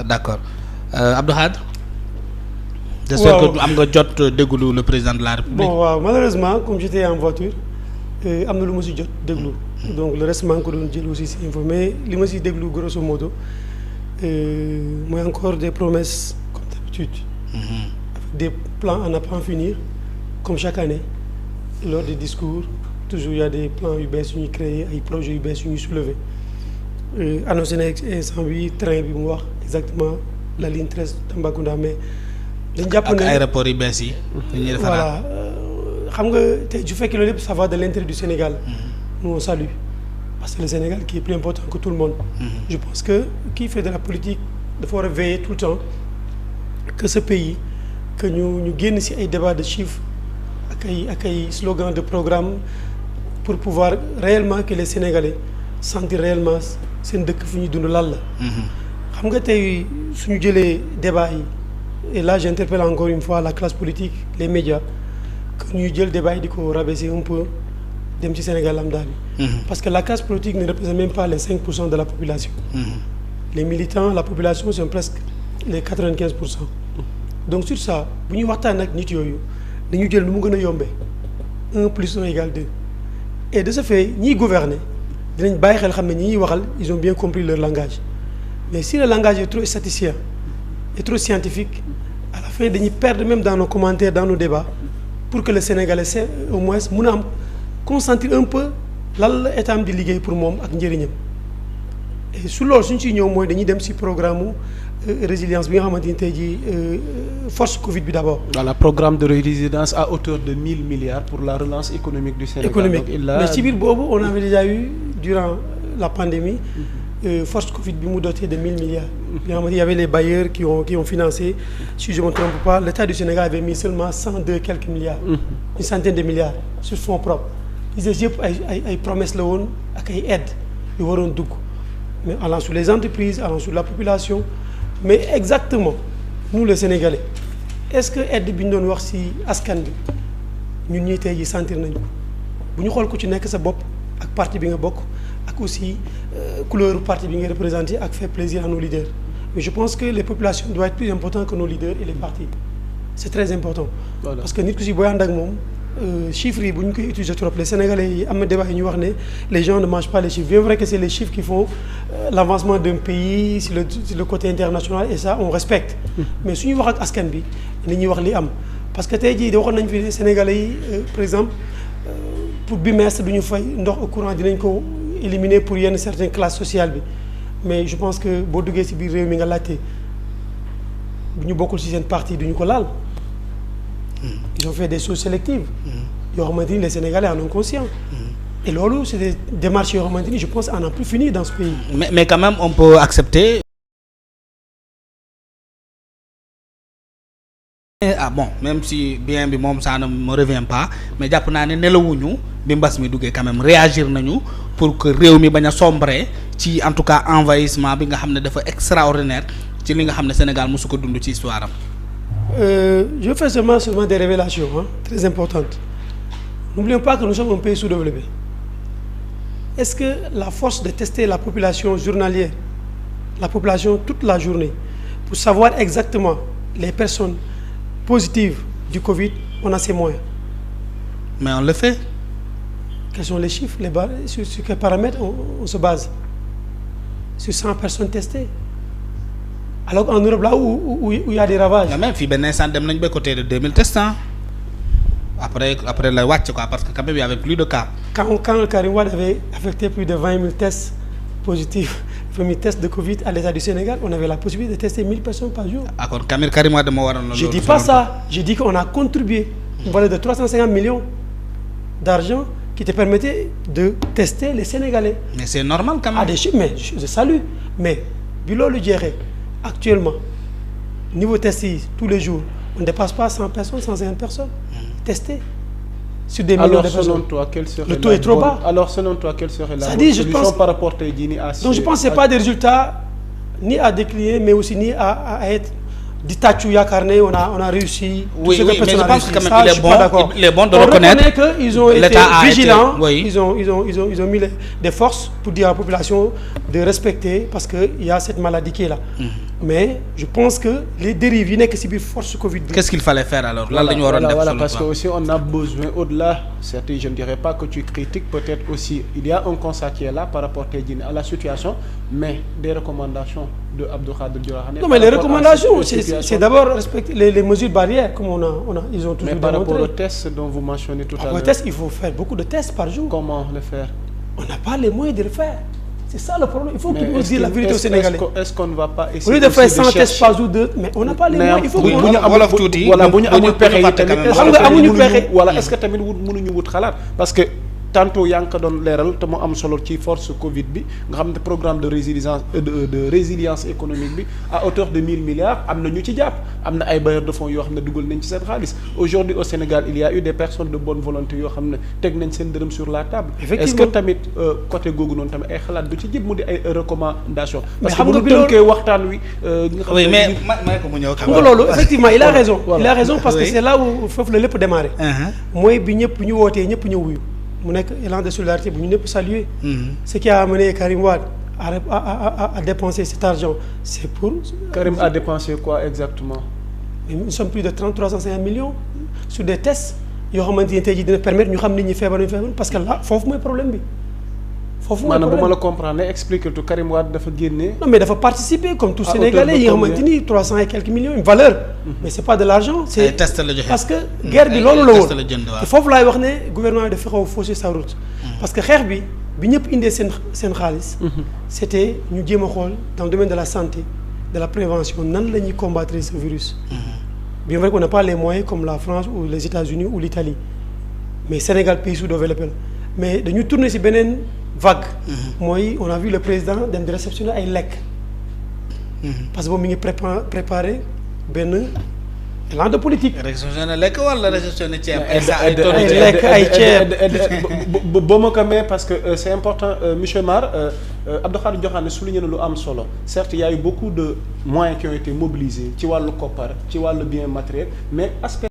D'accord Abdou Khadre. J'espère que am nga jot déglu le président de la République. Bon waaw malheureusement comme j'étais en voiture am na lu ma si jot déglu. Donc le reste maa ngi ko doon jël aussi si info mais li ma si déglu grosso modo mooy encore des promesses comme d'habitude. Avec des plans à ne pas en finir comme chaque année lors des discours toujours il y a des plans yu bees yu ñuy créer ay projets yu bees yu ñuy soulever. Annoncé na instant bi train bi mu wax exactement la ligne 13 Tambacounda mais. dañ jàpp ne ak aéroport yu bees yi. voilà xam nga tey su fekkee loolu yëpp ça va de l'intérêt du Sénégal. Nous on salue parce que le Sénégal qui est plus important que tout le monde. Je pense que qui fait de la politique dafa war a veiller tout le temps que ce pays que ñu génn ci ay débats de chiffres ak ay slogans de programme pour pouvoir réellement que les Sénégalais sentir réellement seen dëkk fu ñuy dund lan la. xam nga tey suñu jëlee débat yi. Et là j'interpelle encore une fois la classe politique les médias que ñuy jël débat yi di ko rabaisser un peu dem ci Sénégal lambda bi. Parce que la classe politique ne représente même pas les 5% de la population. Les militants la population sont presque les 95%. Donc sur ça bu ñuy waxtaan ak nit yooyu dañu jël nu mu gën a yombee 1 + 1 = 2 et de ce fait ñiy gouverner dinañ bàyyi xel xam ne ñi ñuy waxal ils ont bien compris leur langage mais si le langage est trop statisticien et trop scientifique à la fin dañuy perdre même dans nos commentaires dans nos débats pour que le Sénégalais sait au moins mun a am consentir un peu lan la état am di liggéey pour moom ak njëriñam et su loolu suñ ciy ñëw mooy dañuy dem ci programme résilience bi nga xamante ni tey jii force Covid bi d'abord. Voilà, programme de résilience à hauteur de 1 000 milliards pour la relance économique du Sénégal. Économique. Mais ci biir boobu on avait déjà eu durant la pandémie. Force Covid bi mu doté de 1 000 milliards. Il y avait les bailleurs qui ont financé. Si je ne me trompe pas, l'État du Sénégal avait mis seulement 102 quelques milliards. Une centaine de milliards sur fonds propres. Ils étaient ay promesses la woon ak ay aides yu waroon dugg mais allant sur les entreprises allant sur la population mais exactement nous les Sénégalais est-ce que aide bi ñu doon wax ci askan bi ñun ñii tey ji sentir nañu ko bu ñu xool ku ci nekk sa bopp ak parti bi nga bokk. ak aussi couleur parti bi nga représenté ak faire plaisir à nos leaders mais je pense que les populations doivent être plus importantes que nos leaders et les partis c'est très important. Voilà. Parce que nit ku si booy ànd ak moom chiffres yi bu ñu koy utiliser trop les Sénégalais yi am na débat yi ñu wax ne les gens ne mangent pas les chiffres bien vrai que c'est les chiffres qui font l'avancement d'un pays sur le côté international et ça on respecte. Mais su ñuy wax ak askan bi ni ñuy wax li am parce que tey jii de waxoon nañ fi Sénégalais yi par exemple pour bimestre du ñu fay ndox au courant dinañ ko. Éliminé pour yenn certaines classes sociales bi mais je pense que boo duggee ci biir réew mi nga laajte bu ñu bokkul ci seen parti duñu ko laal. Ils ont fait des choses sélectives. yoo xamante ni les Sénégalais en ont conscience. Et loolu c'est des démarches yoo xamante ni je pense on a plus fini dans ce pays. mais quand même on peut accepter. Ah bon même si bien bi moom ça ne me revient pas mais jàpp naa ne nelawuñu bi mbas mi duggee quand même réagir nañu pour que réew mi bañ a sombrer ci en tout cas envahissement bi nga xam ne dafa extraordinaire ci li nga xam ne Sénégal mosu ko dund ci histoire am. Je fais seulement des révélations très importantes. N'oublions pas que nous sommes un pays sous-développé. Est-ce que la force de tester la population journalière, la population toute la journée pour savoir exactement les personnes positives du Covid, on a ces moyens. Mais on le fait. Quels sont les chiffres, sur quels paramètres on se base? Sur 100 personnes testées. Alors qu'en Europe, là où il y a des ravages. Mais même fii benn instant dem nañ ba côté de 2000 tests après la wàcc quoi parce que quand même il y avait plus de cas. Quand Karim Wade avait affecté plus de 20 000 tests positifs, premier test de Covid à l'État du Sénégal, on avait la possibilité de tester 1000 personnes par jour. D'accord, Karim Wade moo waroon. Je dis pas ça, je dis qu'on a contribué une valeur de 350 millions d'argent qui te permettait de tester les Sénégalais. Mais c'est normal quand même. Ah des chiffres, mais je salue. Mais bi loolu jeexee actuellement niveau test yi tous les jours on ne dépasse pas 100 personnes 150 personnes testées sur des millions de personnes. Alors selon toi quel serait le taux est trop bas. Alors selon toi quelle serait la solution par rapport tey jii nii à. Donc je pense que c'est pas des résultats ni à décliner mais aussi ni à être di tàccu yaakaar ne on a réussi. Oui, mais je pense que quand même il est bon de on reconnaître reconnaît qu'ils ont été vigilants. Oui. Ils ont mis des forces pour dire à la population de respecter parce que il y a cette maladie qui est là. mais je pense que les dérives yi nekk ci biir force Covid bi. Qu'est-ce qu'il fallait faire alors lan la ñu waroon def voilà parce que aussi on a besoin au-delà certes je ne dirais pas que tu critiques peut-être aussi il y a un constat qui est là par rapport tey jii à la situation mais des recommandations de Abdou Khadir Diokhane. Non mais les recommandations c'est d'abord respecter les mesures barrières comme on a ils ont toujours démontré. Mais par rapport aux tests dont vous mentionnez tout à l'heure. Aux tests il faut faire beaucoup de tests par jour. Comment le faire? On n'a pas les moyens de le faire. C'est ça le problème. Il faut qu'ils nous disent la vérité aux Sénégalais. Est-ce qu'on ne va pas essayer au lieu de faire 100 tests par jour mais on n'a pas les moyens. Il faut bu ñu amul pexe yi tamit xam nga amuñu pexe. wala est-ce que tamit mënuñu wut xalaat parce que tantôt yaa ngi ko doon leeral te mu am solo ci force Covid bi nga xam ne programme de résilience économique bi à hauteur de 1000 milliards am na ñu ci jàpp am na ay bailleurs de fonds yoo xam ne dugal nañ ci seen xaalis aujourd'hui au Sénégal il y a eu des personnes de bonne volonté yoo xam ne teg nañ seen dërëm sur la table. Est-ce que tamit côté googu noonu tamit ay xalaat du ci jëm mu di ay recommandations. parce que bu ñu tënkee waxtaan wi. nga xam ne mais may ko mu ñëw. xam nga loolu effectivement il a raison. il a raison parce que c'est là où foofu la lépp démarré. mooy bi ñëpp ñu wootee ñëpp ñëw wuyu. mu nekk élan de solidarité bu ñu ñëpp saluer. Ce qui a amené Karim Wade à dépenser cet argent c'est pour. Karim a dépensé quoi exactement. nous sommes plus de 350 millions sur des tests yoo xamante ne tey jii dina permettre ñu xam nit ñi feebar parce que là foofu mooy problème bi. foofu mooy problème maanaam bu ma la comprendre expliquer tout Karim Wade dafa génne. non mais dafa participer comme tout Sénégalais yi nga xamante ni 300 et quelques millions une valeur. mais c'est pas de l'argent c'est test la joxe parce que guerre bi loolu la woon te foofu laay wax ne gouvernement bi dafa xaw a fausser sa route. parce que xeex bi ñëpp indee seen xaalis. c'était ñu jéem a xool dans le domaine de la santé de la prévention nan la ñuy combattre ce virus. bien vrai qu'on n'a pas les moyens comme la France ou les États-Unis ou l'Italie mais Sénégal pays sous-développé la mais dañu tourner ci beneen vague. mooy on a vu le président dem di réceptionner ay lekk. parce que boobu mi ngi préparer benn élan de politique. réceptionner lekk wala réceptionner ceeb. ay lekk ay ceeb. boo ma ko may parce que c'est important monsieur Mar Abdou Khadir Diokhane souligné na lu am solo certes il y a eu beaucoup de moyens qui ont été mobilisés ci wàllu koppar ci wàllu bien matériel mais aspect